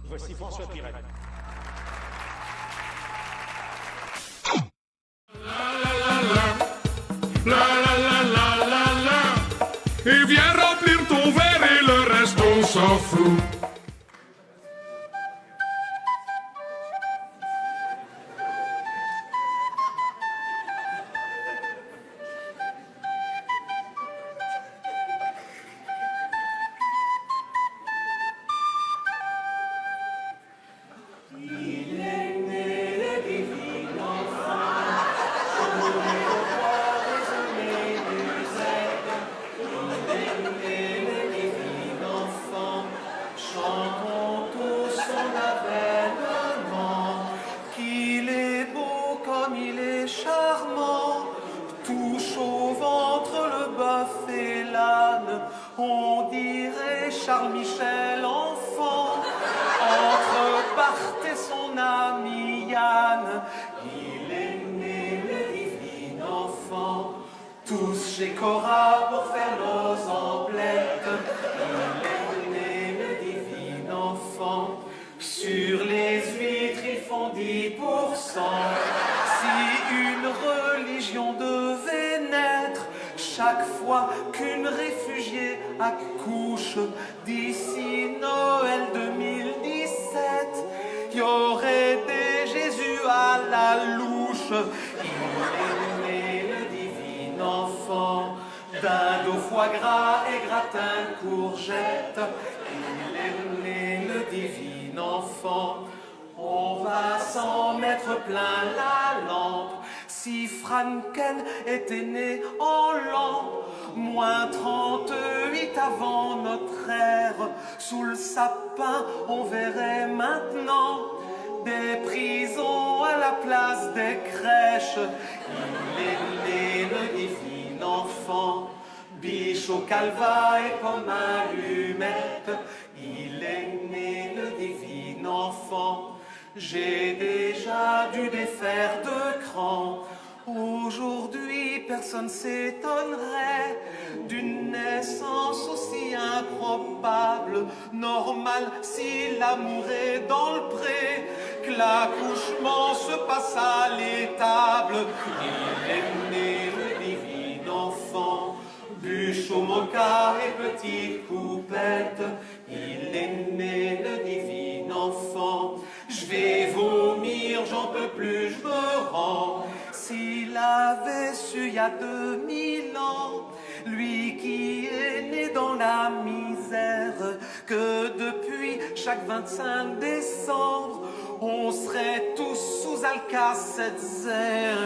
Voici François Pirette. Et viens remplir ton verre et le reste on s'en fout. On dirait Charles Michel enfant, entre Barthes et son ami Yann. Il est né le divin enfant, tous chez Cora pour faire nos emplettes. Il est né le divin enfant, sur les huîtres ils font 10%. Si une religion devait naître, chaque fois qu'une réfugiée accouche, d'ici Noël 2017, y aurait des Jésus à la louche. Il est né le divin enfant, dinde au foie gras et gratin courgette. Il est né le divin enfant, on va s'en mettre plein la lampe. Si Franken était né en l'an -38 avant notre ère, sous le sapin on verrait maintenant des prisons à la place des crèches. Il est né le divin enfant, biche au calva et pomme allumette. Il est né le divin enfant, j'ai déjà dû défaire de cran. Aujourd'hui, personne s'étonnerait d'une naissance aussi improbable, normale si l'amour est dans le pré, que l'accouchement se passe à l'étable. Il est né le divin enfant, bûche au mocha et petite coupette. Il est né le divin enfant, je vais vomir, j'en peux plus, je me rends. S'il avait su il y a 2000 ans, lui qui est né dans la misère, que depuis chaque 25 décembre, on serait tous sous Alka-Seltzer.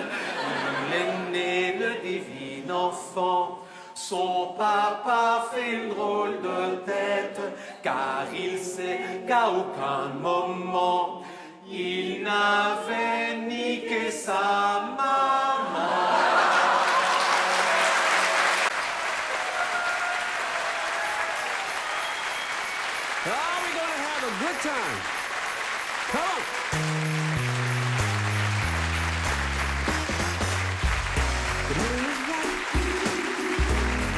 Il est né le divin enfant, son papa fait une drôle de tête, car il sait qu'à aucun moment il n'avait niqué sa maman. Oh, we're gonna have a good time. Come on. The moon is white.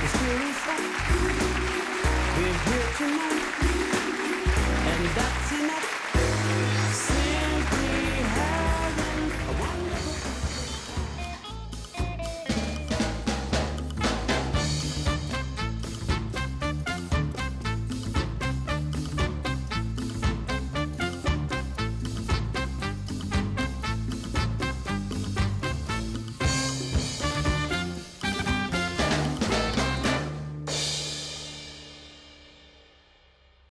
The sun is bright. We're here tonight.